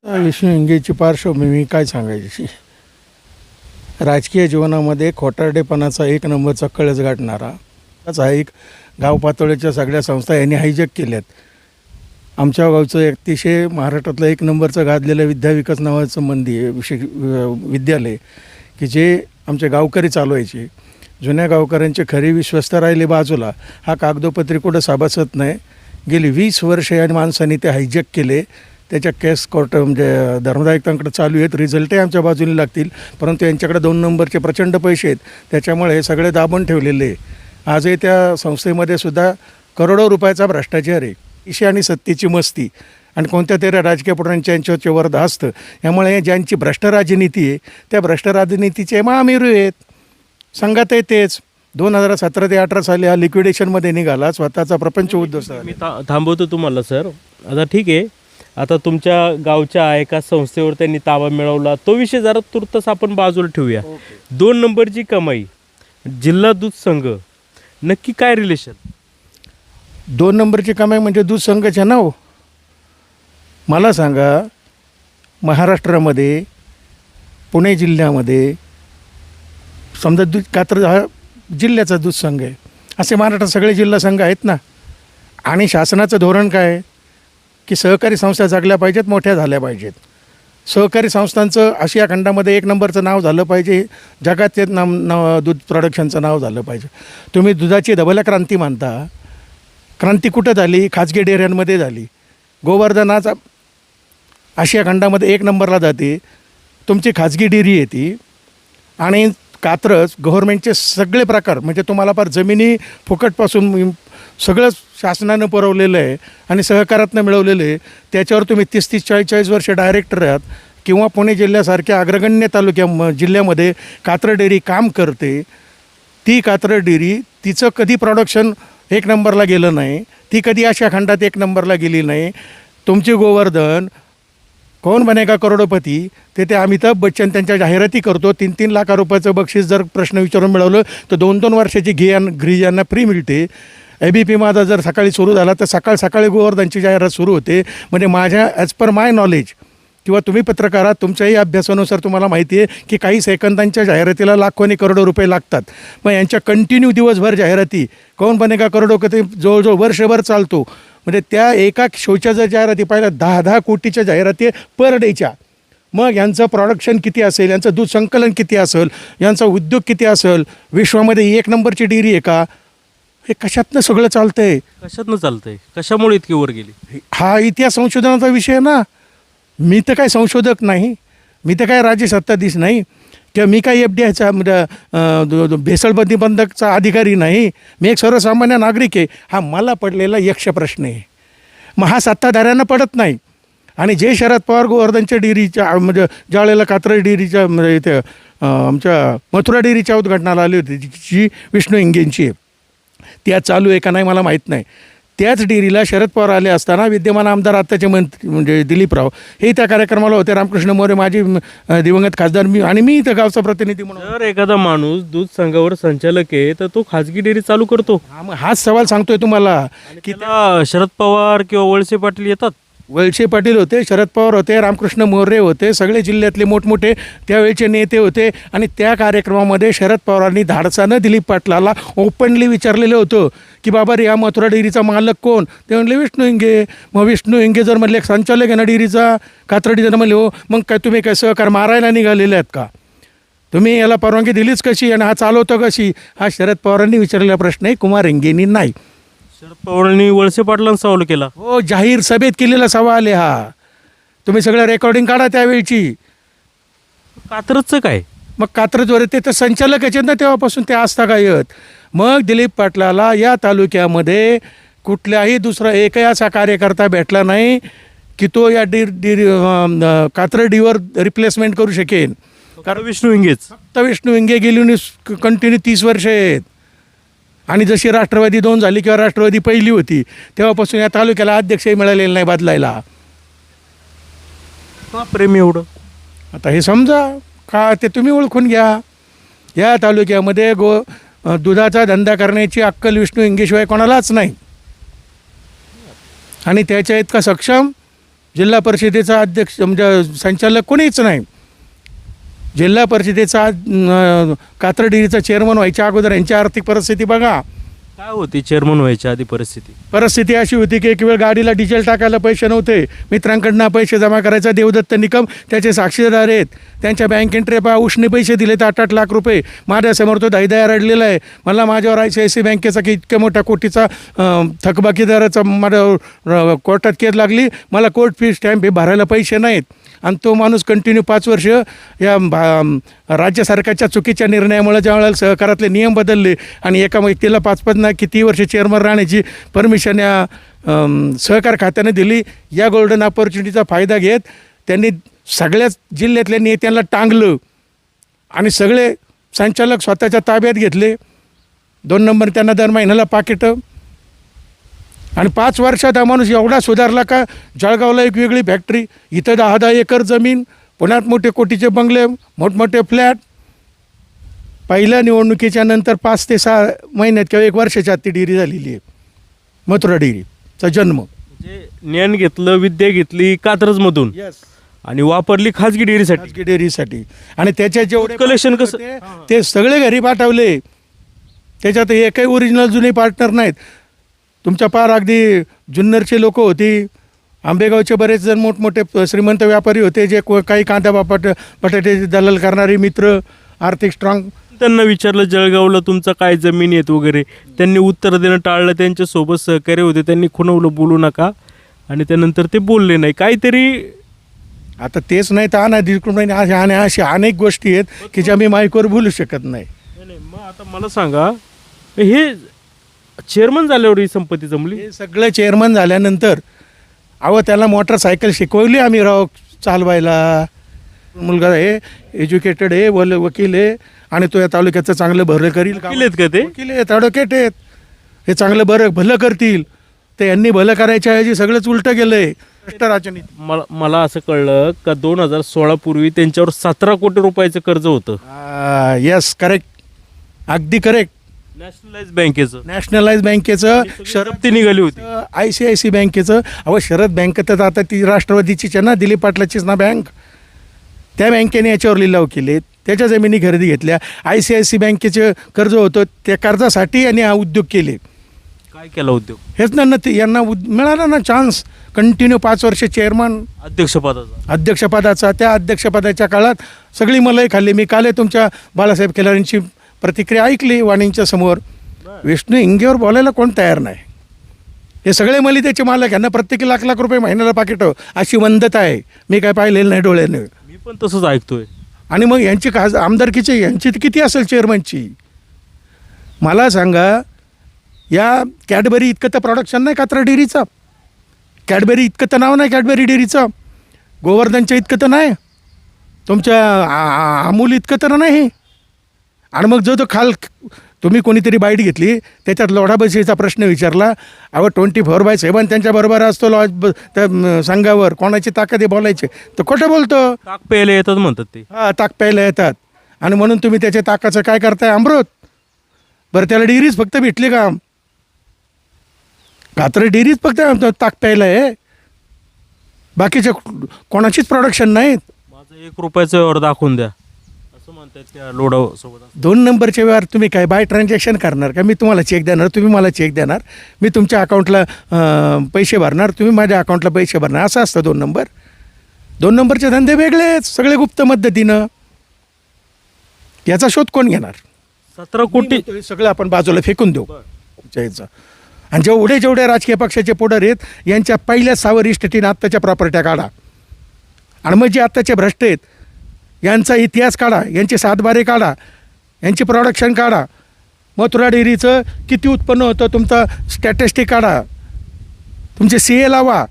विष्णू इंगेची पार्श्वभूमी काय सांगायची. राजकीय जीवनामध्ये खोटारडेपणाचा एक नंबरचा कळस गाठणारा हा एक गाव पातळीच्या सगळ्या संस्था यांनी हायजॅक केल्यात. आमच्या गावचं अतिशय महाराष्ट्रातलं एक नंबरचं गाजलेलं विद्याविकास नावाचं मंदिर विद्यालय की जे आमचे गावकरी चालवायचे. जुन्या गावकऱ्यांचे खरी विश्वस्त राहिले बाजूला, हा कागदोपत्री कुठं सभासद नाही. गेली 20 वर्ष या माणसांनी ते हायजॅक केले. त्याच्या केस कोर्ट म्हणजे धर्मदायुक्तांकडे चालू आहेत. रिझल्टही आमच्या बाजूने लागतील, परंतु यांच्याकडे 2 नंबरचे प्रचंड पैसे आहेत. त्याच्यामुळे हे सगळे दाबून ठेवलेले. आजही त्या संस्थेमध्ये सुद्धा करोडो रुपयाचा भ्रष्टाचार आहे. ईशी आणि सत्तेची मस्ती आणि कोणत्या तरी राजकीय पुढाऱ्यांच्या यांच्यावरचे वरदा असतं. त्यामुळे ज्यांची भ्रष्ट राजनीती आहे त्या भ्रष्ट राजनीतीचे महामेरू आहेत. संघात आहे तेच 2017 ते 18 साली हा लिक्विडेशनमध्ये निघाला. स्वतःचा प्रपंच उद्ध्वस्त झाला. मी थांबवतो तुम्हाला सर. आता ठीक आहे, आता तुमच्या गावच्या एका संस्थेवर त्यांनी ताबा मिळवला, तो विषय जरा तुर्तच आपण बाजूला ठेवूया. 2 नंबरची कमाई, जिल्हा दूध संघ, नक्की काय रिलेशन? 2 नंबरची कमाई म्हणजे दूध संघाचे नाव. मला सांगा, महाराष्ट्रामध्ये पुणे जिल्ह्यामध्ये समजा दूध कात्र हा जिल्ह्याचा दूध संघ आहे. असे महाराष्ट्रात सगळे जिल्हा संघ आहेत ना. आणि शासनाचं धोरण काय आहे की सहकारी संस्था जगल्या पाहिजेत, मोठ्या झाल्या पाहिजेत. सहकारी संस्थांचं आशिया खंडामध्ये 1 नंबरचं नाव झालं पाहिजे. जगात ते दूध प्रोडक्शनचं नाव झालं पाहिजे. तुम्ही दुधाची डबल क्रांती मानता. क्रांती कुठं झाली? खाजगी डेअऱ्यांमध्ये झाली. गोवर्धन आज आशिया खंडामध्ये 1 नंबरला जाते. तुमची खाजगी डेअरी येते. आणि कात्रज गव्हर्नमेंटचे सगळे प्रकार म्हणजे तुम्हाला फार जमिनी फुकटपासून सगळं शासनानं पुरवलेलं आहे आणि सहकारातनं मिळवलेलं आहे. त्याच्यावर तुम्ही 30-30, 40-40 वर्ष डायरेक्टर आहात. किंवा पुणे जिल्ह्यासारख्या अग्रगण्य जिल्ह्यामध्ये कात्र डेअरी काम करते. ती कात्र डेअरी तिचं कधी प्रोडक्शन 1 नंबरला गेलं नाही. ती कधी अशा खंडात 1 नंबरला गेली नाही. तुमची गोवर्धन कौन बनेगा करोडोपती ते अमिताभ बच्चन त्यांच्या जाहिराती करतो. 3-3 लाख रुपयाचं बक्षीस जर प्रश्न विचारून मिळवलं तर 2-2 वर्षाची घी यांना फ्री मिळते. ABP माझा जर सकाळी सुरू झाला तर सकाळी गोवर्धनची जाहिरात सुरू होते. म्हणजे माझ्या ॲज पर माय नॉलेज किंवा तुम्ही पत्रकार आहात, तुमच्याही अभ्यासानुसार तुम्हाला माहिती आहे की काही सेकंदांच्या जाहिरातीला लाखो आणि करोडो रुपये लागतात. मग यांच्या कंटिन्यू दिवसभर जाहिराती कौन बनेगा करोडोपती जवळजवळ वर्षभर चालतो. म्हणजे त्या एका शोच्या जर जाहिराती पाहिल्या 10-10 कोटीच्या जाहिराती पर डेच्या. मग यांचं प्रोडक्शन किती असेल, यांचं दूध संकलन किती असेल, यांचा उद्योग किती असेल. विश्वामध्ये 1 नंबरची डेअरी आहे का? हे कशातनं सगळं चालतं आहे? कशातनं चालतंय? कशामुळे इतकी वर गेली? हा इतिहास संशोधनाचा विषय आहे ना. मी तर काय संशोधक नाही, मी तर काय राज्य सत्ताधीश नाही, किंवा मी काय FDIचा म्हणजे भेसळ प्रतिबंधकचा अधिकारी नाही. मी एक सर्वसामान्य नागरिक आहे. हा मला पडलेला यक्ष प्रश्न आहे. मग हा सत्ताधाऱ्यांना पडत नाही. आणि जे शरद पवार गोवर्धनच्या डेअरीच्या म्हणजे ज्या वेळेला कात्रज डेअरीच्या म्हणजे इथे आमच्या मथुरा डेअरीच्या उद्घाटनाला आली होती जी विष्णू इंगेंची आहे, ती आज चालू आहे का नाही मला माहीत नाही. त्याच डेअरीला शरद पवार आले असताना विद्यमान आमदार आत्ताचे मंत्री म्हणजे दिलीपराव हे त्या कार्यक्रमाला होते. रामकृष्ण मोरे माझी दिवंगत खासदार आणि मी इथं गावचा प्रतिनिधी म्हणून. जर एखादा माणूस दूध संघावर संचालक आहे तर तो खाजगी डेअरी चालू करतो. हा, मग हाच सवाल सांगतोय तुम्हाला की त्याला शरद पवार किंवा वळसे पाटील येतात. वळसे पाटील होते, शरद पवार होते, रामकृष्ण मोरे होते, सगळे जिल्ह्यातले मोठमोठे त्यावेळचे नेते होते. आणि त्या कार्यक्रमामध्ये शरद पवारांनी धाडसानं दिलीप पाटलाला ओपनली विचारलेलं होतं की बाबा रे, या मथुरा डेअरीचा मालक कोण? ते म्हणले विष्णू इंगे. मग विष्णू इंगे जर म्हणले संचालक आहे ना डेअरीचा, कात्र डेअरी म्हणले हो. मग काय तुम्ही काय सहकार मारायला निघालेले आहेत का? तुम्ही याला परवानगी दिलीच कशी आणि हा चालवतो कशी? हा शरद पवारांनी विचारलेला प्रश्न आहे, कुमार इंगेंनी नाही. शरद पवारांनी वळसे पाटलांना सवाल केला. हो, जाहीर सभेत केलेला सवाल आहे हा. तुम्ही सगळं रेकॉर्डिंग काढा त्यावेळची. कात्रजचं काय? मग कात्रजवर ते तर संचालक याच्यात ना, तेव्हापासून ते असता काय येत. मग दिलीप पाटलाला या तालुक्यामध्ये कुठल्याही दुसरा एकही असा कार्यकर्ता भेटला नाही की तो या कात्र डीवर रिप्लेसमेंट करू शकेन. कारण विष्णू इंगेच. फक्त विष्णू इंगे गेली कंटिन्यू 30 वर्ष आहेत. आणि जशी राष्ट्रवादी 2 झाली किंवा राष्ट्रवादी पहिली होती तेव्हापासून या तालुक्याला अध्यक्षही मिळालेलं नाही बदलायला. का प्रेम एवढं? आता हे समजा का ते तुम्ही ओळखून घ्या. या तालुक्यामध्ये दुधाचा धंदा करण्याची अक्कल विष्णू इंगेशिवाय कोणालाच नाही. आणि त्याच्या इतका सक्षम जिल्हा परिषदेचा अध्यक्ष म्हणजे संचालक कोणीच नाही. जिल्हा परिषदेचा कात्रज डेअरीचा चेअरमन व्हायच्या अगोदर यांची आर्थिक परिस्थिती बघा. काय होती चेअरमन व्हायच्या आधी परिस्थिती अशी होती की एक वेळ गाडीला डिझेल टाकायला पैसे नव्हते. मित्रांकडनं पैसे जमा करायचा. देवदत्त निकम त्याचे साक्षीदार आहेत. त्यांच्या बँक एंट्री पहा, उष्णे पैसे दिलेत 8-8 लाख रुपये. माझ्यासमोर तो दहीदया रडलेला आहे. मला माझ्यावर ICICI बँकेचा की इतक्या मोठ्या कोटीचा थकबाकीदाराचा माझ्या कोर्टात केस लागली. मला कोर्ट फी स्टॅम्प हे भरायला पैसे नाहीत. आणि तो माणूस कंटिन्यू 5 वर्ष या राज्य सरकारच्या चुकीच्या निर्णयामुळे ज्यावेळेला सहकारातले नियम बदलले आणि एका व्यक्तीला 5-5 ना किती वर्ष चेअरमन राहण्याची परमिशन या सहकार खात्याने दिली. या गोल्डन ऑपॉर्च्युनिटीचा फायदा घेत त्यांनी सगळ्याच जिल्ह्यातल्या नेत्यांना टांगलं आणि सगळे संचालक स्वतःच्या ताब्यात घेतले. 2 नंबर त्यांना दर महिन्याला पाकिटं. आणि 5 वर्षात हा माणूस एवढा सुधारला का जळगावला एक वेगळी फॅक्टरी, इथं 10-10 एकर जमीन, पुण्यात मोठे कोटीचे बंगले, मोठमोठे फ्लॅट. पहिल्या निवडणुकीच्या नंतर 5 ते 6 महिन्यात किंवा 1 वर्षाच्या आत ती डेअरी झालेली आहे. मथुरा डेअरीचा जन्म. म्हणजे ज्ञान घेतलं, विद्या घेतली कात्रजमधून आणि वापरली खाजगी डेअरीसाठी. आणि त्याच्या जेवढे कलेक्शन कसं ते सगळे घरी पाठवले. त्याच्यात एकही ओरिजिनल जुने पार्टनर नाहीत. तुमच्या पार अगदी जुन्नरचे लोक होती. आंबेगावचे बरेच जण मोठमोठे श्रीमंत व्यापारी होते जे काही कांदा बटाटे दलाल करणारे मित्र, आर्थिक स्ट्रॉंग. त्यांना विचारलं जळगावला तुमचं काय जमीन येत वगैरे, त्यांनी उत्तर देणं टाळलं. त्यांच्यासोबत सहकार्य होते, त्यांनी खुणवलं बोलू नका आणि त्यानंतर ते बोलले नाही. काहीतरी आता तेच नाही तर आणि अशा अनेक गोष्टी आहेत की ज्या मी माईकवर बोलू शकत नाही. मग आता मला सांगा, हे चेअरमन झाल्यावर ही संपत्ती जमली? हे सगळं चेअरमन झाल्यानंतर त्याला मोटरसायकल शिकवली आम्ही राव चालवायला. मुलगा आहे, एज्युकेटेड आहे, वकील आहे आणि तो या तालुक्याचं चांगलं भलं करील. वकील आहेत का ते? वकील आहेत, ॲडव्होकेट आहेत. हे चांगलं भलं करतील. ते यांनी भलं करायच्या ऐवजी सगळंच उलटं गेलं आहे. भ्रष्टाचाराच्या नीती. मला असं कळलं का 2016 पूर्वी त्यांच्यावर 17 कोटी रुपयाचं कर्ज होतं. येस, करेक्ट, अगदी करेक्ट. नॅशनलाइज बँकेचं शरद निघाली होती. ICICI बँकेचं. शरद बँक तर आता ती राष्ट्रवादीचीच आहे ना, दिलीप पाटलाचीच ना बँक. त्या बँकेने याच्यावर लिलाव केले, त्याच्या जमिनी खरेदी घेतल्या. ICICI बँकेचं कर्ज होतं, त्या कर्जासाठी यांनी हा उद्योग केले. काय केला उद्योग? हेच ना यांना मिळाला ना चान्स. कंटिन्यू 5 वर्ष चेअरमन अध्यक्षपदाचा. त्या अध्यक्षपदाच्या काळात सगळी मलाही खाल्ली. मी काल तुमच्या बाळासाहेब केलारांची प्रतिक्रिया ऐकली वाणींच्या समोर. विष्णू हिंगेवर बोलायला कोण तयार नाही. हे सगळे मली त्याचे मालक, यांना प्रत्येकी लाख रुपये महिन्याला पाकिट अशी वंदता आहे. मी काय पाहिलेलं नाही डोळ्याने. मी पण तसंच ऐकतोय. आणि मग यांची आमदारकीची यांची किती असेल चेअरमनची मला सांगा. या कॅडबरी इतकं तर प्रोडक्शन नाही कात्रज डेअरीचं. कॅडबरी इतकं तर नाव नाही कॅडबरी डेअरीचं. गोवर्धनच्या इतकं तर नाही. तुमच्या अमूल इतकं तर नाही. आणि मग जो तुम्ही कोणीतरी बाईट घेतली त्याच्यात लोढाबशीचा प्रश्न विचारला. 24/7 त्यांच्याबरोबर असतो त्या संघावर. कोणाची ताकद आहे बोलायची तर खोटं बोलतो. ताक प्यायला येतात म्हणतात ते. ताक प्यायला येतात. आणि म्हणून तुम्ही त्याच्या ताकाचं काय करताय? अमृत. बरं, त्याला डेअरीज फक्त भेटली का? कात्रज डेअरीज फक्त ताक प्यायला आहे, बाकीचे कोणाचीच प्रोडक्शन नाहीत. माझं 1 रुपयाचं व्यवहार दाखवून द्या असं म्हणतात त्या लोडासोबत. 2 नंबरचे व्यवहार तुम्ही काय बाय ट्रान्झॅक्शन करणार का? मी तुम्हाला चेक देणार, तुम्ही मला चेक देणार, मी तुमच्या अकाउंटला पैसे भरणार, तुम्ही माझ्या अकाउंटला पैसे भरणार, असं असतं 2 नंबर. 2 नंबरचे धंदे वेगळेच, सगळे गुप्त पद्धतीनं. याचा शोध कोण घेणार? 17 कोटी सगळं आपण बाजूला फेकून देऊ याचं. आणि जेवढे राजकीय पक्षाचे पुढारी आहेत यांच्या पहिल्या 6 वरिष्ठीने आत्ताच्या प्रॉपर्ट्या काढा. आणि मग जे आत्ताचे भ्रष्ट आहेत यांचा इतिहास काढा, यांचे 7/12 काढा, यांची प्रोडक्शन काढा. मथुरा डेअरीचं किती उत्पन्न होतं तुमचं स्टॅटिस्टिक काढा, तुमचे CA लावा,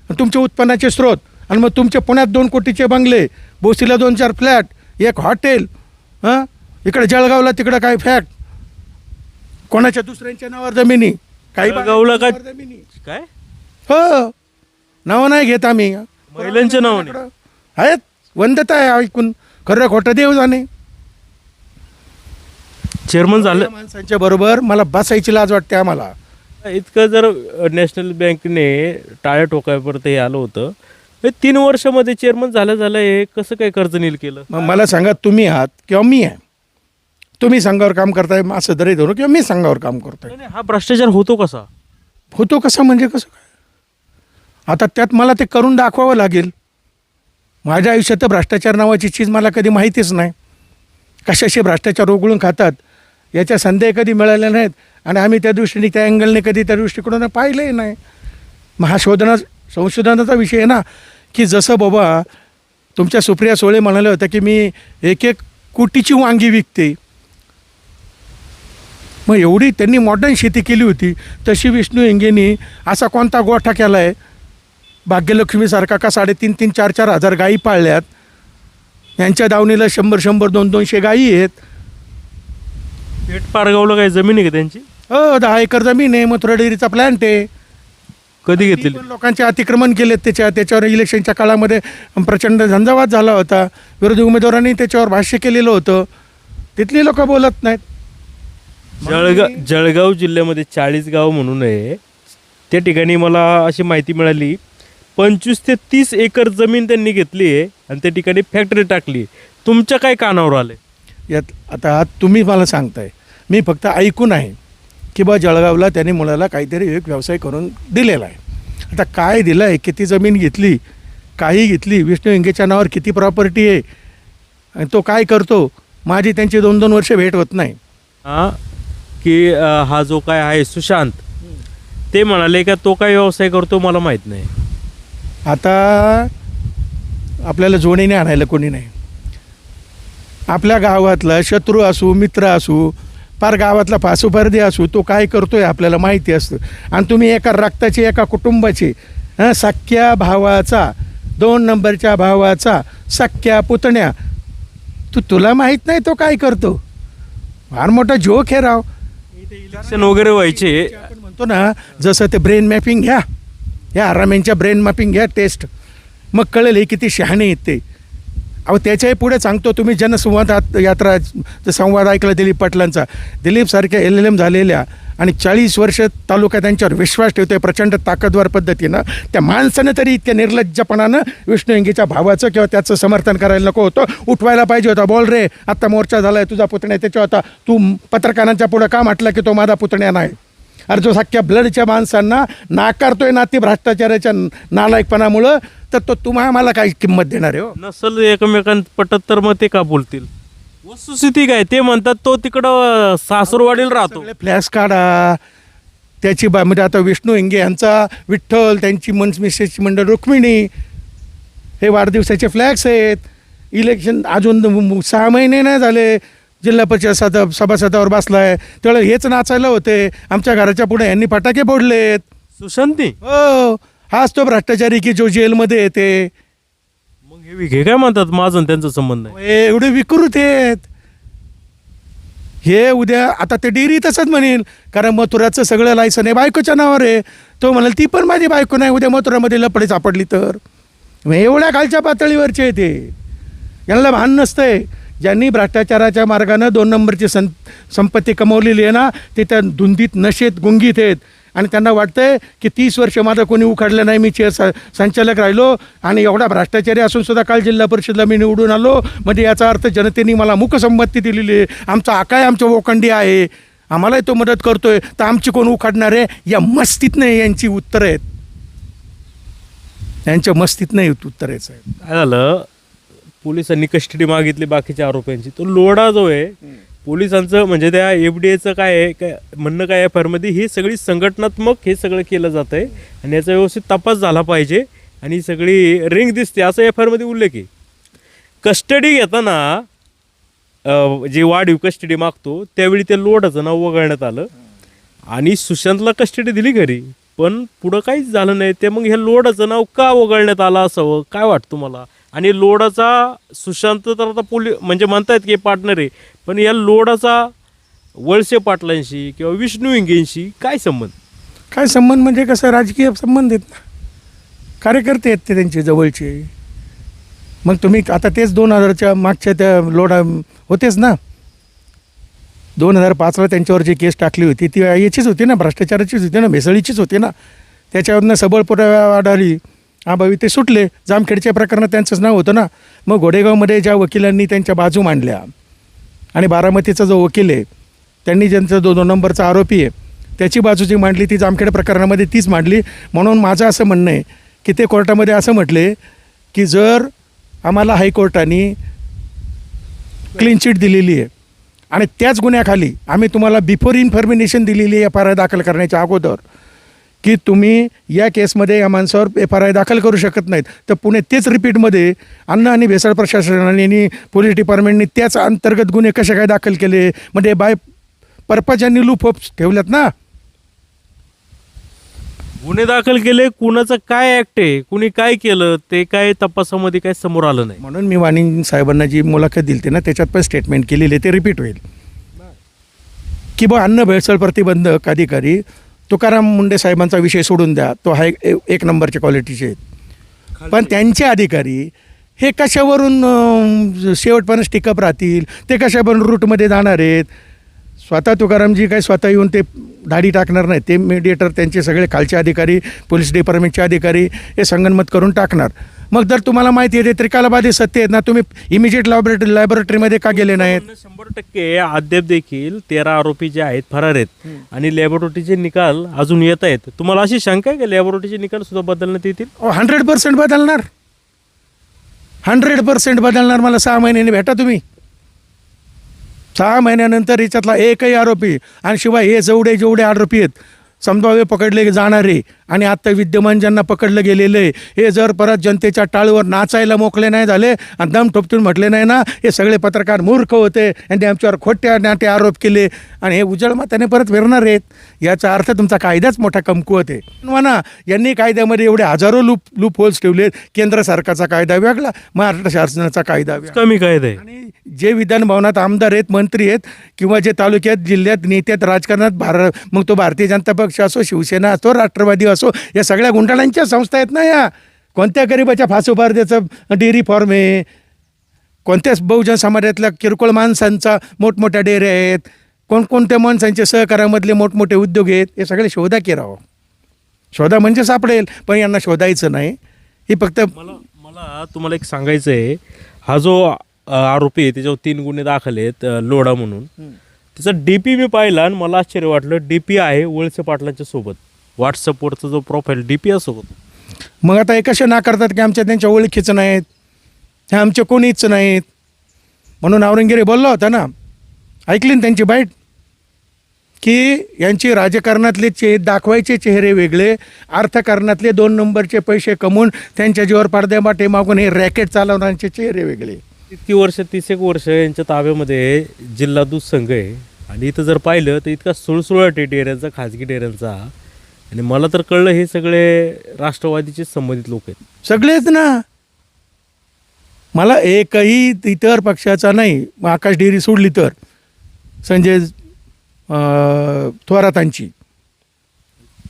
तुमचे उत्पन्नाचे स्रोत. आणि मग तुमचे पुण्यात 2 कोटीचे बंगले, बोसीला 2-4 फ्लॅट, 1 हॉटेल, इकडे जळगावला तिकडं काय फॅक्ट, कोणाच्या दुसऱ्यांच्या नावावर जमिनी, काही जळगावला काय जमिनी काय हो नावं नाही घेत आम्ही, महिलांच्या नावाने आहेत. वंदता आहे ऐकून, खरं खोटं देव जाणे. चेअरमन झालं माणसांच्या बरोबर मला बसायची लाज वाटते आम्हाला. इतकं जर नॅशनल बँकने टाळ्या टोकायपर्यंत हे आलं होतं हे 3 वर्षामध्ये चेअरमन झालं हे कसं काय कर्ज नील केलं? मग मला सांगा, तुम्ही आहात किंवा मी आहे, तुम्ही संघावर काम करताय असं जरी धरू किंवा मी संघावर काम करतोय, नाही, हा भ्रष्टाचार होतो कसा? होतो कसं म्हणजे कसं काय? आता त्यात मला ते करून दाखवावं लागेल. माझ्या आयुष्यात तर भ्रष्टाचार नावाची चीज मला कधी माहितीच नाही. कशाशी भ्रष्टाचार उगळून खातात याच्या संधी कधी मिळाल्या नाहीत आणि आम्ही त्या दृष्टीने त्या अँगलने कधी त्या दृष्टिकोनानं पाहिलंही नाही. मग हा संशोधनाचा विषय आहे ना, की जसं बाबा तुमच्या सुप्रिया सुळे म्हणाले होत्या की मी 1-1 कोटीची वांगी विकते, मग एवढी त्यांनी मॉडर्न शेती केली होती, तशी विष्णू हिंगेनी असा कोणता गोठा केला आहे भाग्यलक्ष्मीसारखा का 3,500 4,000 हजार गायी पाळल्यात, यांच्या दावणीला 100 200 गायी आहेत. पेठ पारगावला काय जमीन आहे का त्यांची? 10 एकर जमीन आहे, मथुरा डेअरीचा प्लॅन्ट आहे. कधी घेतली? पण लोकांचे अतिक्रमण केलेत त्याच्यावर इलेक्शनच्या काळामध्ये प्रचंड झंझावात झाला होता. विरोधी उमेदवारांनी त्याच्यावर भाष्य केलेलं होतं. तिथली लोक बोलत नाहीत. जळगाव जिल्ह्यामध्ये 40 गाव म्हणून आहे, त्या ठिकाणी मला अशी माहिती मिळाली 25 ते 30 एकर जमीन त्यांनी घेतली आहे आणि त्या ठिकाणी फॅक्टरी टाकली. तुमच्या काय कानावर आले यात? आता तुम्ही मला सांगताय, मी फक्त ऐकून आहे की बा जळगावला त्यांनी मुलाला काहीतरी एक व्यवसाय करून दिलेला आहे. आता काय दिलं आहे, किती जमीन घेतली, काही घेतली, विष्णू हिंगेच्या नावावर किती प्रॉपर्टी आहे आणि तो काय करतो, माझी त्यांची 2-2 वर्ष भेट होत नाही. हां, की हा जो काय आहे सुशांत, ते म्हणाले का तो काय व्यवसाय करतो मला माहीत नाही. आता आपल्याला जोडीने आणायला कोणी नाही. आपल्या गावातला शत्रू असू मित्र असू पार गावातला फासूपर्दी असू, तो काय करतोय आपल्याला माहिती असतं. आणि तुम्ही एका रक्ताची एका कुटुंबाची सख्या भावाचा 2 नंबरच्या भावाचा सख्या पुतण्या, तुला माहीत नाही तो काय करतो? फार मोठा जोक हे राव. इलेक्शन वगैरे व्हायचे, आपण म्हणतो ना, जसं ते ब्रेन मॅपिंग घ्या, या आरामेंच्या ब्रेन मॅपिंग घ्या टेस्ट, मग कळेल हे किती शहाणे आहेत ते. अहो त्याच्याही पुढे सांगतो, तुम्ही जनसंवाद यात्रा संवाद ऐकला दिलीप पाटलांचा, दिलीपसारख्या LLM झालेल्या आणि 40 वर्ष तालुका त्यांच्यावर विश्वास ठेवतोय प्रचंड ताकदवर पद्धतीनं, त्या माणसानं तरी इतक्या निर्लज्जपणानं विष्णू हिंगेच्या भावाचं किंवा त्याचं समर्थन करायला नको होतं. उठवायला पाहिजे होता, बोल रे आत्ता मोर्चा झाला आहे, तुझा पुतण्या त्याच्या होता, तू पत्रकारांच्या पुढं का म्हटलं की तो माझा पुतण्या नाही? अरे जो सख्या ब्लडच्या माणसांना नाकारतोय ना ती भ्रष्टाचाराच्या नालायकपणामुळं, तर तो तुम्हाला मला काही किंमत देणार आहे? हो, नसल एकमेकांत पटत तर मग ते का बोलतील? वस्तुस्थिती काय, ते म्हणतात तो तिकडं सासूरवाडीला राहतो. सगळे फ्लॅश काढा त्याची म्हणजे आता विष्णू हिंगे यांचा विठ्ठल, त्यांची मिसेसची मंडळ रुक्मिणी, हे वाढदिवसाचे फ्लॅग्स आहेत. इलेक्शन अजून 6 महिने नाही झाले, जिल्हा परिषद सभासदावर बसलाय, त्यावेळेला हेच नाचायला होते. आमच्या घराच्या पुढे यांनी फटाके फोडलेत. सुशांती, हो, हाच तो भ्रष्टाचारी की जो जेलमध्ये येते. मग हे विखे काय म्हणतात माझं आणि त्यांचा संबंध नाही? हे एवढे विकृत आहेत. हे उद्या आता ते डेअरी तसंच म्हणेल, कारण मथुराचं सगळं लायसन आहे बायकोच्या नावावर आहे. तो म्हणाल ती पण माझी बायको नाही, उद्या मथुरामध्ये लपडी सापडली तर. एवढ्या खालच्या पातळीवरचे आहे ते. यांना भान नसतंय. ज्यांनी भ्रष्टाचाराच्या मार्गानं 2 नंबरची संपत्ती कमवलेली आहे ना, ते त्या धुंदीत नशेत गुंगीत आहेत आणि त्यांना वाटतंय की 30 वर्ष माझं कोणी उखाडलं नाही, मी संचालक राहिलो आणि एवढा भ्रष्टाचारी असून सुद्धा काल जिल्हा परिषदला मी निवडून आलो, म्हणजे याचा अर्थ जनतेने मला मूकसंमती दिलेली आहे, आमचा आकाय आमच्या वोखंडी आहे, आम्हालाही तो मदत करतोय, तर आमची कोण उखाडणार आहे? या मस्तीत नाही यांची उत्तरं आहेत, यांच्या मस्तीत नाही उत्तर आहेत. साहेब काय झालं, पोलिसांनी कस्टडी मागितली बाकीच्या आरोपींची. तो लोढा जो आहे पोलिसांचं, म्हणजे त्या FDAचं काय आहे, काय म्हणणं काय आहे FIRमध्ये, ही सगळी संघटनात्मक हे सगळं केलं जातं आहे आणि याचा व्यवस्थित तपास झाला पाहिजे आणि ही सगळी रिंग दिसते असं FIRमध्ये उल्लेख आहे. कस्टडी घेताना जे वाढीव कस्टडी मागतो त्यावेळी त्या लोढाचं नाव वगळण्यात आलं आणि सुशांतला कस्टडी दिली घरी, पण पुढं काहीच झालं नाही. ते मग ह्या लोढाचं नाव का वगळण्यात आलं असावं, काय वाटतं मला? आणि लोढाचा सुशांत तर आता म्हणजे म्हणतायत की पार्टनर आहे, पण या लोढाचा वळसे पाटलांशी किंवा विष्णू हिंगेंशी काय संबंध? काय संबंध म्हणजे कसं, राजकीय संबंध आहेत ना, कार्यकर्ते आहेत ते त्यांचे जवळचे. मग तुम्ही आता तेच 2000च्या मागच्या त्या लोढा होतेच ना, 2005ला त्यांच्यावर जी केस टाकली होती ती याचीच होती ना, भ्रष्टाचाराचीच होती ना, भेसळीचीच होती ना. त्याच्यावरनं सबळ पुरावा आढळली आबावी ते सुटले. जामखेडच्या प्रकरणात त्यांचंच नाव होतं ना. मग घोडेगावमध्ये ज्या वकिलांनी त्यांच्या बाजू मांडल्या आणि बारामतीचा जो वकील आहे त्यांनी ज्यांचा 2 नंबरचा आरोपी आहे त्याची बाजू जी मांडली ती जामखेड प्रकरणामध्ये तीच मांडली. म्हणून माझं असं म्हणणं आहे की ते कोर्टामध्ये असं म्हटले की जर आम्हाला हायकोर्टाने क्लीन चिट दिलेली आहे आणि त्याच गुन्ह्याखाली आम्ही तुम्हाला बिफोर इन्फॉर्मेशन दिलेली आहे FIR दाखल करण्याच्या अगोदर की तुम्ही या केसमध्ये या माणसावर FIR दाखल करू शकत नाहीत, तर पुणे तेच रिपीटमध्ये अन्न आणि भेसळ प्रशासनाने आणि पोलीस डिपार्टमेंटने त्याच अंतर्गत गुन्हे कसे काय दाखल केले, म्हणजे बाय पर्पज यांनी लूप होप्स ठेवल्यात ना. गुन्हे दाखल केले, कुणाचं काय ऍक्ट आहे, कुणी काय केलं ते काय तपासामध्ये काय समोर आलं नाही. म्हणून मी वाणी साहेबांना जी मुलाखत दिली ना त्याच्यात पण स्टेटमेंट केलेले ते रिपीट होईल की बा अन्न भेसळ प्रतिबंधक अधिकारी तुकाराम मुंडे साहेबांचा विषय सोडून द्या, तो हा एक नंबरच्या क्वालिटीचे आहेत, पण त्यांचे अधिकारी हे कशावरून शेवटपर्यंत टिकअप राहतील, ते कशावरून रूटमध्ये जाणार आहेत. स्वतः तुकारामजी काय स्वतः येऊन ते धाडी टाकणार नाही, ते मीडिएटर त्यांचे सगळे खालचे अधिकारी पोलीस डिपार्टमेंटचे अधिकारी हे संगनमत करून टाकणार. मग जर तुम्हाला माहिती आहे ते त्रिकालबाधी सत्य आहेत ना, तुम्ही इमिजिएट लॅबोरेटरीमध्ये का गेले नाहीत? 100% अद्याप देखील 13 आरोपी जे आहेत फरार आहेत आणि लॅबोरेटरीचे निकाल अजून येत आहेत. तुम्हाला अशी शंका आहे की लॅबोरेटरीचे निकाल सुद्धा बदलण्यात येतील? 100% बदलणार, 100% बदलणार. मला 6 महिन्याने भेटा तुम्ही. 6 महिन्यानंतर याच्यातला एकही आरोपी आणि शिवाय हे जेवढे आरोपी आहेत संभाव्य पकडले जाणारे आणि आत्ता विद्यमान ज्यांना पकडलं गेलेलं आहे हे जर परत जनतेच्या टाळूवर नाचायला मोकळे नाही झाले आणि दम ठोपतून म्हटले नाही ना हे सगळे पत्रकार मूर्ख होते आणि ते आमच्यावर खोट्या नाटे आरोप केले आणि हे उजळ मताने परत फिरणार आहेत. याचा अर्थ तुमचा कायदाच मोठा कमकुवत आहे. म्हणा यांनी कायद्यामध्ये एवढे हजारो लूप होल्स ठेवलेत. केंद्र सरकारचा कायदा वेगळा, महाराष्ट्र शासनाचा कायदा वेगळा, कमी कायदा आहे. आणि जे विधान भवनात आमदार आहेत, मंत्री आहेत किंवा जे तालुक्यात जिल्ह्यात नेत्यात राजकारणात मग तो भारतीय जनता पक्ष असो, शिवसेना असो, राष्ट्रवादी असो, या सगळ्या गुंडाळांच्या संस्था आहेत ना. या कोणत्या गरिबाच्या फासोबारद्याचं डेअरी फॉर्म आहे, कोणत्याच बहुजन समाजातल्या किरकोळ माणसांचा मोठमोठ्या डेअऱ्या आहेत, कोणकोणत्या माणसांचे सहकारामधले मोठमोठे उद्योग आहेत, हे सगळे शोधा की राव. शोधा म्हणजे सापडेल, पण यांना शोधायचं नाही. हे फक्त मला तुम्हाला एक सांगायचं आहे, हा जो आरोपी आहे त्याच्यावर 3 गुन्हे दाखल आहेत लोढा म्हणून. त्याचा DP मी पाहिला आणि मला आश्चर्य वाटलं. DP आहे वळसे पाटलांच्या सोबत. व्हॉट्सअपवरचा जो प्रोफाईल DP असो होतो. मग आता हे कसे नाकारतात की आमच्या त्यांच्या ओळखीचं नाहीत, हे आमचे कोणीच नाहीत. म्हणून औरंगजेब बोलला होता ना, ऐकली ना त्यांची बाईट, की यांची राजकारणातले दाखवायचे चेहरे वेगळे, अर्थकारणातले 2 नंबरचे पैसे कमवून त्यांच्या जीवावर पडद्यामाटे मागून हे रॅकेट चालवण्याचे चेहरे वेगळे. इतकी वर्ष 30 वर्ष यांच्या ताब्यामध्ये जिल्हा दूध संघ आहे आणि इथं जर पाहिलं तर इतका सुळसुळाट आहे डेऱ्यांचा, खाजगी डेऱ्यांचा. आणि मला तर कळलं हे सगळे राष्ट्रवादीचे संबंधित लोक आहेत सगळेच ना. मला एकही इतर पक्षाचा नाही, मग आकाश डेअरी सोडली तर संजय थोरातांची.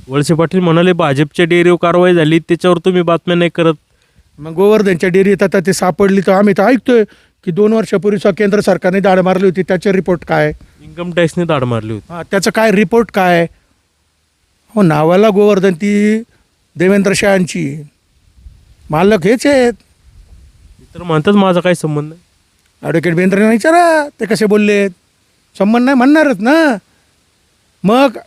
वळसे पाटील म्हणाले भाजपच्या डेअरीवर कारवाई झाली, त्याच्यावर तुम्ही बातम्या नाही करत. मग गोवर्धनच्या डेअरीत आता ते सापडली तर आम्ही तर ऐकतोय की 2 वर्षापूर्वी केंद्र सरकारने दाड मारली होती, त्याचे रिपोर्ट काय? इन्कम टॅक्सने दाड मारली होती. हां, त्याचं काय रिपोर्ट काय? हो, नावाला गोवर्धन, ती देवेंद्र शहांची मालक हेच आहेत. तर म्हणतात माझा काही संबंध नाही. ॲडव्होकेट बेंद्रेंना विचारा ते कसे बोललेत. संबंध नाही म्हणणारच ना. मग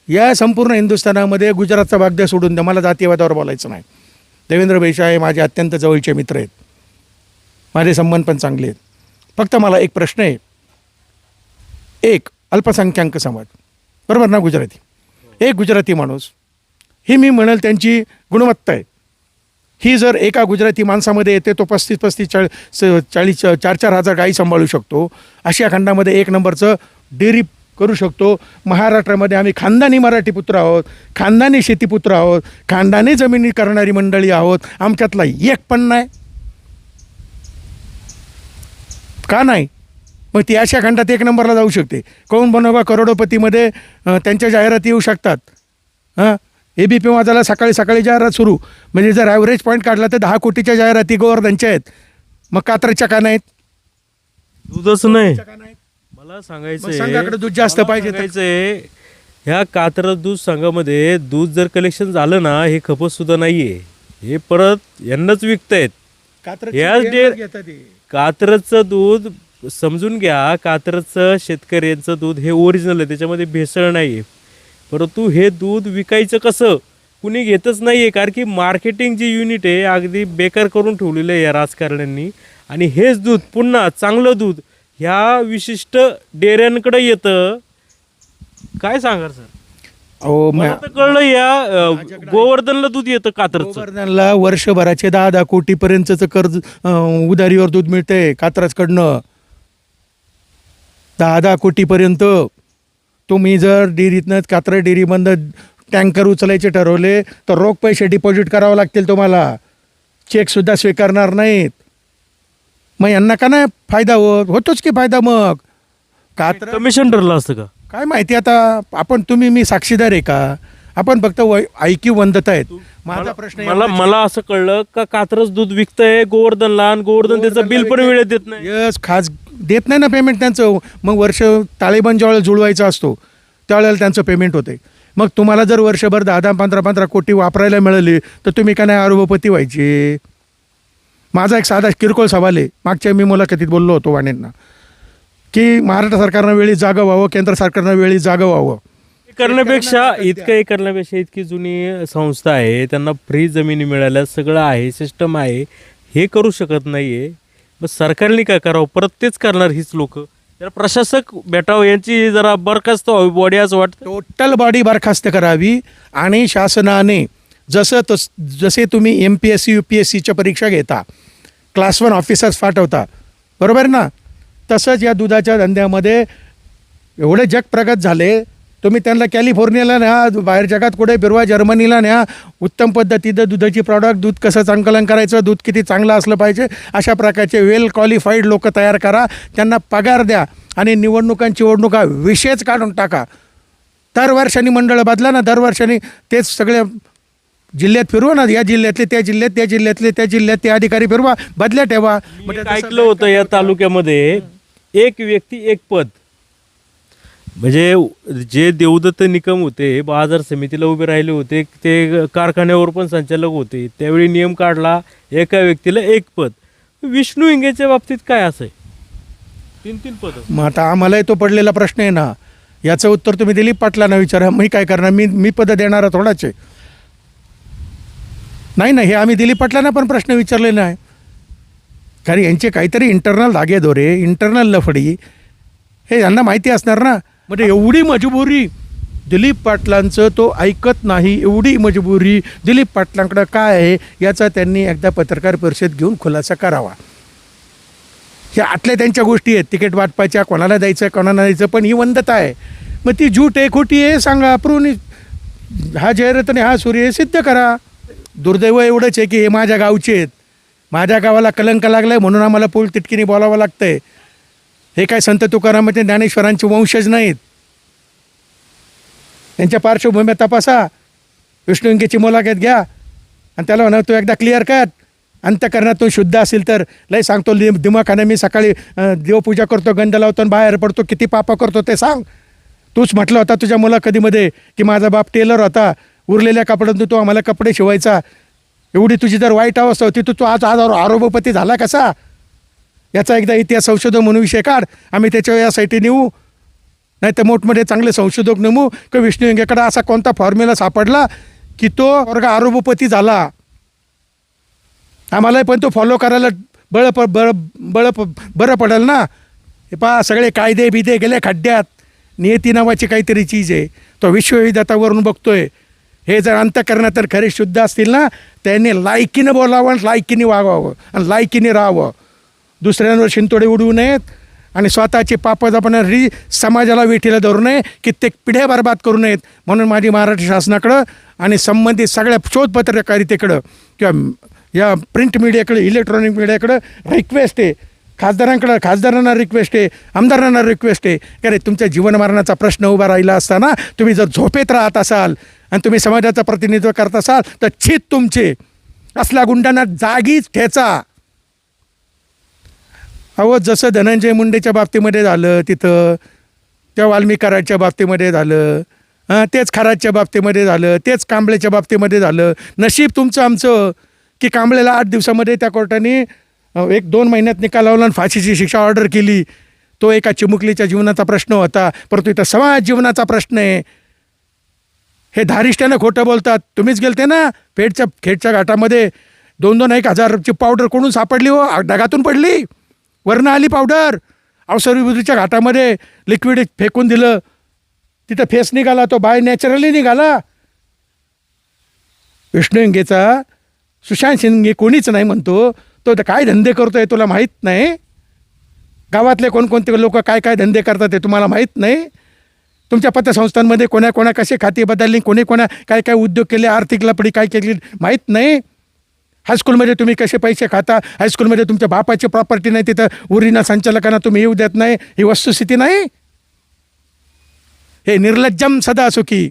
या संपूर्ण हिंदुस्थानामध्ये गुजरातचा भाग द्या, सोडून द्या, मला जातीयवादावर बोलायचं नाही. देवेंद्र भैशा हे माझे अत्यंत जवळचे मित्र आहेत, माझे संबंध पण चांगले आहेत. फक्त मला एक प्रश्न आहे, एक अल्पसंख्याक समाज, बरोबर ना, गुजराती, एक गुजराती माणूस, ही मी म्हणाल त्यांची गुणवत्ता आहे. ही जर एका गुजराती माणसामध्ये येते तो 35-40 4-4 हजार गाई सांभाळू शकतो. आशिया खंडामध्ये 1 नंबरचं डेअरी करू शकतो. महाराष्ट्रामध्ये आम्ही खानदानी मराठी पुत्र आहोत, खानदानी शेतीपुत्र आहोत, खानदानी जमिनी करणारी मंडळी आहोत. आमच्यातला एक पण नाही का? नाही. मग ती आशिया खंडात 1 नंबरला जाऊ शकते. कौन बनवा करोडोपतीमध्ये त्यांच्या जाहिराती येऊ शकतात. हां, ABP माझाला सकाळी जाहिरात सुरू, म्हणजे जर ॲव्हरेज पॉईंट काढला तर 10 कोटीच्या जाहिराती गोवर्धनच्या आहेत. मग कात्रच्या का नाहीत? दूधच नाही. मला संघाकडे दूध जास्त पाहिजे. ह्या कात्रज दूध संघामध्ये दूध जर कलेक्शन झालं ना, हे खपत सुद्धा नाही आहे. हे परत यांनाच विकतायत. कात्रजची याच डेअरी डेअर- घेतात ते. कात्रजचं दूध समजून घ्या, कात्रजचं शेतकऱ्यांचं दूध हे ओरिजिनल आहे, त्याच्यामध्ये भेसळ नाही आहे. परंतु हे दूध विकायचं कसं कुणी घेतच नाही आहे, कारण की मार्केटिंग जी युनिट आहे अगदी बेकार करून ठेवलेलं आहे या राजकारण्यांनी. आणि हेच दूध पुन्हा चांगलं दूध ह्या विशिष्ट डेऱ्यांकडे येतं. काय सांगाल सर? अहो मला तर कळलं गोवर्धनला दूध येतं कात्रजचं. गोवर्धनला वर्षभराचे 10-10 कोटीपर्यंतचं कर्ज उधारीवर दूध मिळतंय कात्रजकडनं. 10-10 कोटीपर्यंत. तुम्ही जर डेअरीतनं कात्रज डेअरीमधनं टँकर उचलायचे ठरवले तर रोख पैसे डिपॉझिट करावे लागतील तुम्हाला. चेकसुद्धा स्वीकारणार नाहीत. मग यांना का नाही फायदा होतोच की फायदा. मग कात्रज कमिशन ठरलं असतं का? काय माहिती आता. आपण तुम्ही मी साक्षीदार आहे का? आपण फक्त ऐक्यू वंदत आहेत. माझा प्रश्न मला असं कळलं का कात्रज दूध विकतंय गोवर्धनला आणि गोवर्धन त्याचं बिल पण वेळेत देत नाही. यस, खास देत नाही ना पेमेंट त्यांचं. मग वर्ष ताळेबंद ज्यावेळेला जुळवायचा असतो त्यावेळेला त्यांचं पेमेंट होते. मग तुम्हाला जर वर्षभर 10-10, 15-15 कोटी वापरायला मिळाले तर तुम्ही का नाही अरबपती व्हायचे? माझा एक साधा किरकोळ सवाल आहे. मागच्या मी मुलाखतीत बोललो होतो वाणेंना की महाराष्ट्र सरकारनं वेळी जागं व्हावं, केंद्र सरकारनं वेळी जागं व्हावं. करण्यापेक्षा इतकी जुनी संस्था आहे, त्यांना फ्री जमिनी मिळाल्या, सगळं आहे, सिस्टम आहे, हे करू शकत नाहीये. मग सरकारने काय करावं? परत तेच करणार हीच लोक. जरा प्रशासक भेटावं, यांची जरा बरखास्त व्हावी बॉडी असं वाटतं. टोटल बॉडी बरखास्त करावी. आणि शासनाने जसे तुम्ही MPSC UPSCच्या परीक्षा घेता, क्लास 1 ऑफिसर्स पाठवता, बरोबर ना, तसंच या दुधाच्या धंद्यामध्ये एवढे जग प्रगत झाले. तुम्ही त्यांना कॅलिफोर्नियाला न्या, बाहेर जगात कुठे फिरवा, जर्मनीला न्या. उत्तम पद्धतीनं दुधाची प्रॉडक्ट, दूध कसं संकलन करायचं, दूध किती चांगलं असलं पाहिजे, अशा प्रकारचे वेल क्वालिफाईड लोक तयार करा. त्यांना पगार द्या आणि निवडणुका विषयच काढून टाका. दरवर्षांनी मंडळ बदला ना, दरवर्षांनी तेच सगळे जिल्ह्यात फिरवा ना. या जिल्ह्यातले त्या जिल्ह्यात, त्या जिल्ह्यातले त्या जिल्ह्यात ते अधिकारी फिरवा, बदल्या ठेवा. मी ऐकलं होतं या तालुक्यामध्ये एक व्यक्ती एक पद, म्हणजे जे देवदत्त निकम होते, बाजार समितीला उभे राहिले होते, ते कारखान्यावर पण संचालक होते, त्यावेळी नियम काढला एका व्यक्तीला एक पद. विष्णू हिंगेच्या बाबतीत काय असं आहे? 3-3 पद. मग आता आम्हालाही तो पडलेला प्रश्न आहे ना. याचं उत्तर तुम्ही दिलीप पाटलांना विचारा. मी काय करणार? मी पद देणारा थोडाच आहे. नाही ना, हे आम्ही दिलीप पाटलांना पण प्रश्न विचारले नाही. कारण यांचे काहीतरी इंटरनल धागेदोरे, इंटरनल लफडी हे यांना माहिती असणार ना. म्हणजे एवढी मजबुरी दिलीप पाटलांचं तो ऐकत नाही, एवढी मजबुरी दिलीप पाटलांकडं काय आहे याचा त्यांनी एकदा पत्रकार परिषद घेऊन खुलासा करावा. ह्या आतल्या त्यांच्या गोष्टी आहेत, तिकीट वाटपाच्या, कोणाला द्यायचं कोणाला द्यायचं, पण ही वंदता आहे. मग ती झूट आहे, खोटी आहे सांगा, प्रून हा जाहिरात आणि हा सूर्य सिद्ध करा. दुर्दैव एवढंच आहे की हे माझ्या गावचे आहेत, माझ्या गावाला कलंक लागला आहे म्हणून आम्हाला पोल तिटकीने बोलावं लागतं आहे. हे काय संत तुकारामाचे ज्ञानेश्वरांचे वंशज नाहीत. त्यांच्या पार्श्वभूम्या तपासा, विष्णू हिंगेची मुलाखत घ्या आणि त्याला म्हणा तू एकदा क्लिअर कर, अंतःकरणातून शुद्ध असेल तर. लय सांगतो दिमाखाने मी सकाळी देवपूजा करतो, गंध लावतो आणि बाहेर पडतो, किती पापं करतो ते सांग. तूच म्हटलं होता तुझ्या मुलाखतीमध्ये की माझा बाप टेलर होता, उरलेल्या कपड्यातून तू आम्हाला कपडे शिवायचा. एवढी तुझी जर वाईट अवस्था होती तू आज आरोपपती झाला कसा? याचा एकदा इतिहास संशोधन म्हणून विषय काढ, आम्ही त्याच्या यासाठी नेऊ. नाही तर मोठमोठे चांगले संशोधक नेमू की विष्णू हिंगेकडे असा कोणता फॉर्म्युला सापडला की तो वर्ग आरोपपती झाला. आम्हालाही पण तो फॉलो करायला बरं पडेल ना. हे पहा सगळे कायदे बिदे गेले खड्ड्यात. नियती नावाची काहीतरी चीज आहे, तो विश्वविधातावरून बघतोय. हे जर अंतःकरणात तर खरे शुद्ध असतील ना, त्यांनी लायकीनं बोलावं, लायकीने वागावं आणि लायकीने राहावं. दुसऱ्यांवर शिंतोडे उडवू नयेत आणि स्वतःची पापं जपणारी समाजाला वेठीला धरू नये, कित्येक पिढ्या बरबाद करू नयेत. म्हणून माझी महाराष्ट्र शासनाकडं आणि संबंधित सगळ्या शोध पत्रकारितेकडं किंवा या प्रिंट मीडियाकडे, इलेक्ट्रॉनिक मीडियाकडं रिक्वेस्ट आहे. खासदारांना रिक्वेस्ट आहे, आमदारांना रिक्वेस्ट आहे की अरे तुमच्या जीवनमरणाचा प्रश्न उभा राहिला असताना तुम्ही जर झोपेत राहत असाल आणि तुम्ही समाजाचं प्रतिनिधित्व करत असाल तर छित तुमचे. असल्या गुंडांना जागीच ठेचा. अहो जसं धनंजय मुंडेच्या बाबतीमध्ये झालं तिथं, त्या वाल्मिकाराच्या बाबतीमध्ये झालं, तेच खराच्या बाबतीमध्ये झालं, तेच कांबळेच्या बाबतीमध्ये झालं. नशीब तुमचं आमचं की कांबळेला 8 दिवसामध्ये त्या कोर्टाने 1-2 महिन्यात निकाल लावला आणि फाशीची शिक्षा ऑर्डर केली. तो एका चिमुकलीच्या जीवनाचा प्रश्न होता, परंतु इथं समाज जीवनाचा प्रश्न आहे. हे धारिष्ट्यानं खोटं बोलतात. तुम्हीच गेलते ना खेडच्या घाटामध्ये 2,000-1,000ची पावडर कोणून सापडली हो? ढगातून पडली, वरनं आली पावडर. अवसरविभूतीच्या घाटामध्ये लिक्विड फेकून दिलं, तिथं फेस निघाला, तो बाय नॅचरली निघाला. विष्णू हिंगेचा सुशांत शिंदे कोणीच नाही म्हणतो. तो काय धंदे करतोय तुला माहीत नाही? गावातले कोणकोणते लोक काय काय धंदे करतात ते तुम्हाला माहीत नाही? तुमच्या पतसंस्थांमध्ये कोणा कसे खाती बदलली, कोणी काय काय उद्योग केले, आर्थिक लपडी काय केली माहीत नाही? हायस्कूलमध्ये तुम्ही कसे पैसे खाता, हायस्कूलमध्ये तुमच्या बापाची प्रॉपर्टी नाही, तिथं उरीना संचालकांना तुम्ही येऊ देत नाही, ही वस्तुस्थिती नाही? हे निर्लज्जम सदा सुखी,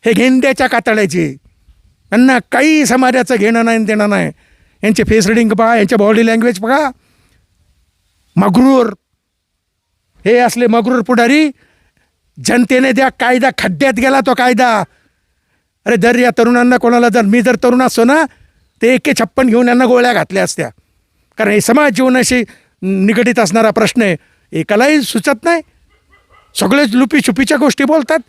हे घेंद्याच्या कातड्याचे, त्यांना काही समाजाचं घेणं नाही देणं नाही. यांचे फेस रिडिंग पहा, यांच्या बॉडी लँग्वेज बघा. मगरूर, हे असले मगरूर पुढारी. जनतेने द्या कायदा खड्ड्यात गेला तो कायदा. अरे जर या तरुणांना कोणाला मी जर तरुण असतो ना, ते AK-56 घेऊन यांना गोळ्या घातल्या असत्या. कारण हे समाज जीवनाशी निगडीत असणारा प्रश्न आहे. एकालाही सुचत नाही, सगळेच लुपीछुपीच्या गोष्टी बोलतात.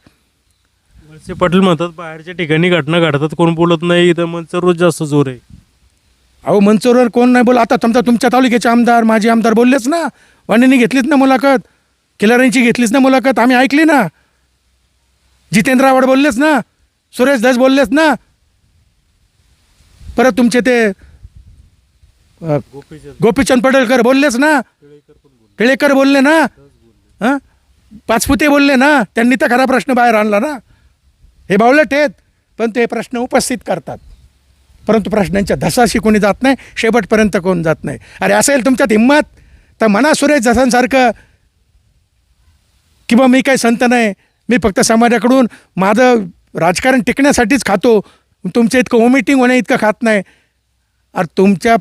वळसे पाटील म्हणतात बाहेरच्या ठिकाणी घटना घडतात, कोण बोलत नाही, इथं मंचरवर जास्त जोर आहे. अहो मंचूरवर कोण नाही बोला. आता तुमच्या तालुक्याचे आमदार, माजी आमदार बोललेच ना, वाणींनी घेतलीच ना मुलाखत, खिलाऱ्यांची घेतलीच ना मुलाखत, आम्ही ऐकली ना. जितेंद्र आव्हाड बोललेच ना, सुरेश धस बोललेच ना. परत तुमचे ते गोपीचंद पडळकर बोललेच ना, टिळेकर बोलले ना, हां पाचपुते बोलले ना. त्यांनी तर खरा प्रश्न बाहेर आणला ना. हे बावलट आहेत, पण ते प्रश्न उपस्थित करतात, परंतु प्रश्नांच्या धसाशी कोणी जात नाही, शेवटपर्यंत कोण जात नाही. अरे असेल तुमच्यात हिंमत तर म्हणा सुरेश धसांसारखं, किंवा मी काही संत नाही, मी फक्त समाजाकडून माझं राजकारण टिकण्यासाठीच खातो, तुमच्या इतकं ओमिटिंग होण्या इतकं खात नाही. अरे तुमच्या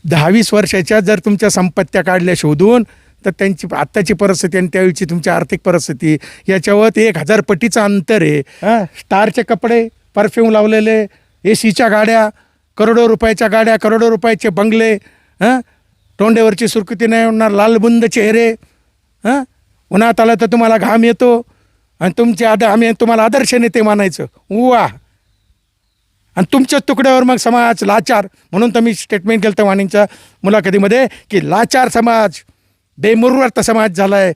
10-20 वर्षाच्या जर तुमच्या संपत्त्या काढल्या शोधून, तर त्यांची आत्ताची परिस्थिती आणि त्यावेळची तुमची आर्थिक परिस्थिती याच्यावर 1000 पटीचं अंतर आहे. स्टारचे कपडे, परफ्यूम लावलेले, AC-च्या गाड्या, करोडो रुपयाच्या गाड्या, करोडो रुपयाचे बंगले, तोंडेवरची सुरकुती नाही होणार, लालबुंद चेहरे, उन्हात आलं तर तुम्हाला घाम येतो, आणि तुमचे आम्ही तुम्हाला आदर्श नेते मानायचं. वा, आणि तुमच्याच तुकड्यावर मग समाज लाचार. म्हणून तर मी स्टेटमेंट केलं होतं वाणींच्या मुलाखतीमध्ये की लाचार समाज, बेमुरवत समाज झाला आहे,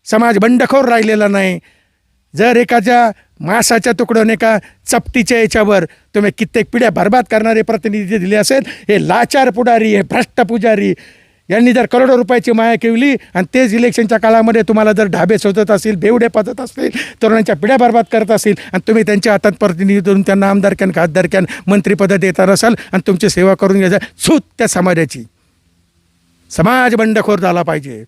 समाज बंडखोर राहिलेला नाही. जर एखाद्या मासाच्या तुकड्याने एका चपटीच्या याच्यावर तुम्ही कित्येक पिढ्या बरबाद करणारे प्रतिनिधी दिले असेल, हे लाचार पुढारी, हे भ्रष्ट पुजारी यांनी जर करोडो रुपयाची माया केली आणि तेच इलेक्शनच्या काळामध्ये तुम्हाला जर ढाबे शोधत असतील, बेवडे पाजत असतील, तरुणांच्या पिढ्या बरबाद करत असतील, आणि तुम्ही त्यांच्या हातात प्रतिनिधी देऊन त्यांना आमदारक्यान, खासदारक्यान, मंत्रिपदं देता नसाल आणि तुमची सेवा करून घ्यायचा, सूत त्या समाजाची. समाज बंडखोर झाला पाहिजे,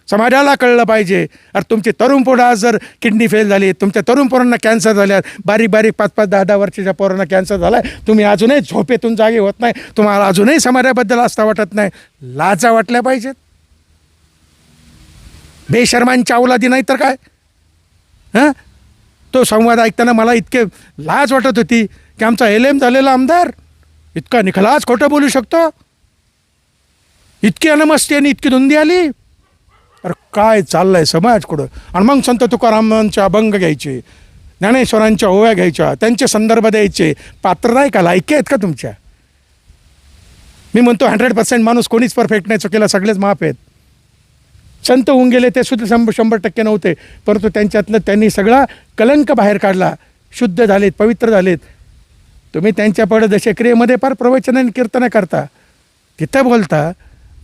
समाजाला कळलं पाहिजे. अरे तुमचे तरुण पोरं आज जर किडनी फेल झाली, तुमच्या तरुण पोरांना कॅन्सर झाल्या, बारीक 5-5, 10-10 वर्षाच्या पोरांना कॅन्सर झाला आहे, तुम्ही अजूनही झोपेतून जागे होत नाही, तुम्हाला अजूनही समाजाबद्दल आस्था वाटत नाही. लाजा वाटल्या पाहिजेत. बेशर्मांच्या अवलादी नाही तर काय. तो संवाद ऐकताना मला इतके लाज वाटत होती की आमचा LM झालेला आमदार इतका निखलास खोटं बोलू शकतो, इतकी अनमस्ती आणि इतकी धुंदी आली. अरे काय चाललं आहे समाजकडं. आणि मग संत तुकारामांचे अभंग घ्यायचे, ज्ञानेश्वरांच्या ओव्या घ्यायच्या, त्यांचे संदर्भ द्यायचे. पात्र नाही का, लायकी आहेत का तुमच्या? मी म्हणतो 100% माणूस कोणीच परफेक्ट नाही, चुकीला सगळेच माफ आहेत. संत होऊन गेले ते सुद्धा 100% नव्हते, परंतु त्यांच्यातलं त्यांनी सगळा कलंक बाहेर काढला, शुद्ध झालेत, पवित्र झालेत. तुम्ही त्यांच्या पडे जसे क्रियेमध्ये फार प्रवचन आणि कीर्तन करता, तिथं बोलता,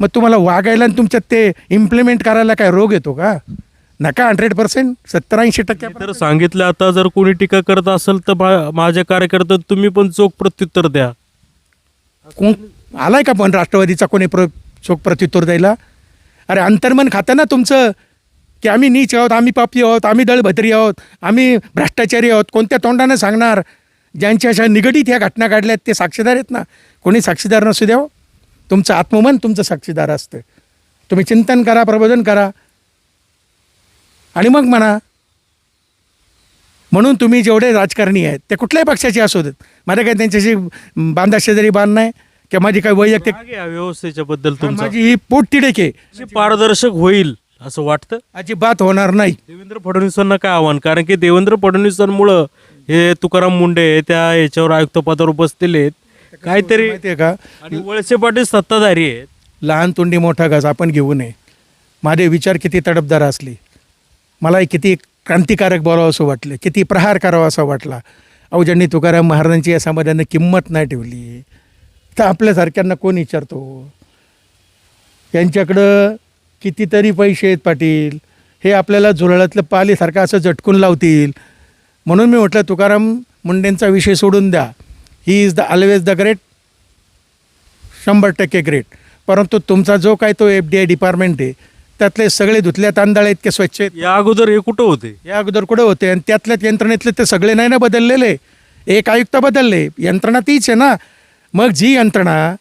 मग तुम्हाला वागायला आणि तुमच्यात ते इम्प्लिमेंट करायला काय रोग येतो का? नका. 100%, 70-80% तर सांगितलं. आता जर कोणी टीका करत असेल तर माझ्या कार्यकर्त्यात तुम्ही पण चोख प्रत्युत्तर द्या. कोण आलाय का पण राष्ट्रवादीचा कोणी चोख प्रत्युत्तर द्यायला? अरे अंतर्मन खातं ना तुमचं की आम्ही नीच आहोत, आम्ही पापी आहोत, आम्ही दळभद्री आहोत, आम्ही भ्रष्टाचारी आहोत. कोणत्या तोंडानं सांगणार? ज्यांच्या अशा निगडीत ह्या घटना घडल्यात ते साक्षीदार आहेत ना. कोणी साक्षीदार नसू द्यावं, तुमचं आत्ममन तुमचं साक्षीदार असतं. तुम्ही चिंतन करा, प्रबोधन करा, आणि मग म्हणा. म्हणून तुम्ही जेवढे राजकारणी आहेत ते कुठल्याही पक्षाचे असू देत, माझ्या काही त्यांच्याशी बांधा शेजारी बांध नाही किंवा माझी काही वैयक्तिक मागे या व्यवस्थेच्या बद्दल तुमचं माझी ही पोटतिडक आहे, पारदर्शक होईल असं वाटतं. अजिबात होणार नाही. देवेंद्र फडणवीसांना काय आव्हान, कारण की देवेंद्र फडणवीसांमुळं हे तुकाराम मुंडे त्या याच्यावर आयुक्त पदावर बसलेले आहेत काहीतरी, माहिती आहे का, आणि वळसे पाटील सत्ताधारी आहेत. लहान तोंडी मोठा घास आपण घेऊ नये. माझे विचार किती तडफदार असले, मला किती क्रांतिकारक बोलावं असं वाटलं, किती प्रहार करावा असा वाटला, अहो ज्यांनी तुकाराम महाराजांची या समाजाने किंमत नाही ठेवली तर आपल्यासारख्यांना कोण विचारतो. यांच्याकडं कितीतरी पैसे आहेत पाटील, हे आपल्याला झुरळातलं पालीसारखं असं झटकून लावतील. म्हणून मी म्हटलं तुकाराम मुंडेंचा विषय सोडून द्या, he is the always the great, 100% great. परंतु तुमचा जो काय तो FDI डिपार्टमेंट आहे त्यातले सगळे धुतल्या तांदळा इतके स्वच्छ आहेत. या अगोदर हे कुठं होते? या अगोदर कुठे होते? आणि त्यातल्याच यंत्रणेतले ते सगळे नाही ना बदललेले, एक आयुक्त बदलले, यंत्रणा तीच आहे ना. मग जी यंत्रणा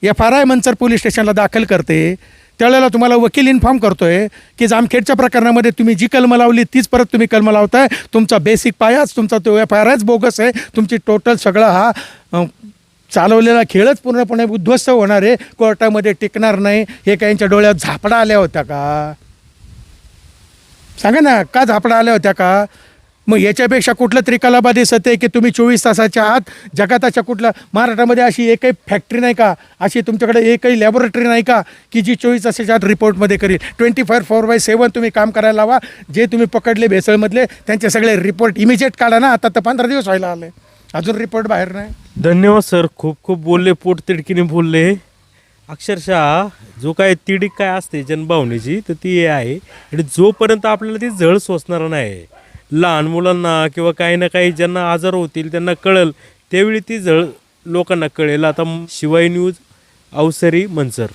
FRI मनसर पोलीस स्टेशनला दाखल करते त्यावेळेला तुम्हाला वकील इन्फॉर्म करतोय की जामखेडच्या प्रकरणामध्ये तुम्ही जी कलमं लावली तीच परत तुम्ही कलमं लावताय, तुमचा बेसिक पायाच तुमचा तो FRIच बोगस आहे, तुमची टोटल सगळा हा चालवलेला खेळच पूर्णपणे उद्ध्वस्त होणार आहे, कोर्टामध्ये टिकणार नाही. हे काय यांच्या डोळ्यात झापडा आल्या होत्या का? सांगा ना, का झापडा आल्या होत्या का? मग याच्यापेक्षा कुठलं तरी कलाबा दिसत आहे की तुम्ही 24 तासाच्या आत जगात अशा कुठला महाराष्ट्रामध्ये अशी एकही फॅक्टरी नाही का, अशी तुमच्याकडे एकही लॅबोरेटरी नाही का की जी 24 तासाच्या आत रिपोर्टमध्ये करेल. 24/4/7 तुम्ही काम करायला लावा. जे तुम्ही पकडले भेसळमधले त्यांचे सगळे रिपोर्ट इमिजिएट काढा ना. आता तर 15 दिवस व्हायला आले, अजून रिपोर्ट बाहेर नाही. धन्यवाद सर, खूप खूप बोलले, पोट तिडकीने बोलले. अक्षरशः जो काय तिडीक काय असते जनभावनेची तर ती हे आहे, आणि जोपर्यंत आपल्याला ती झळ सोसणार नाही, लहान मुलांना किंवा काही ना काही ज्यांना आजार होतील त्यांना कळेल त्यावेळी ती झळ लोकांना कळेल. आता शिवाय न्यूज, अवसरी, मनसर.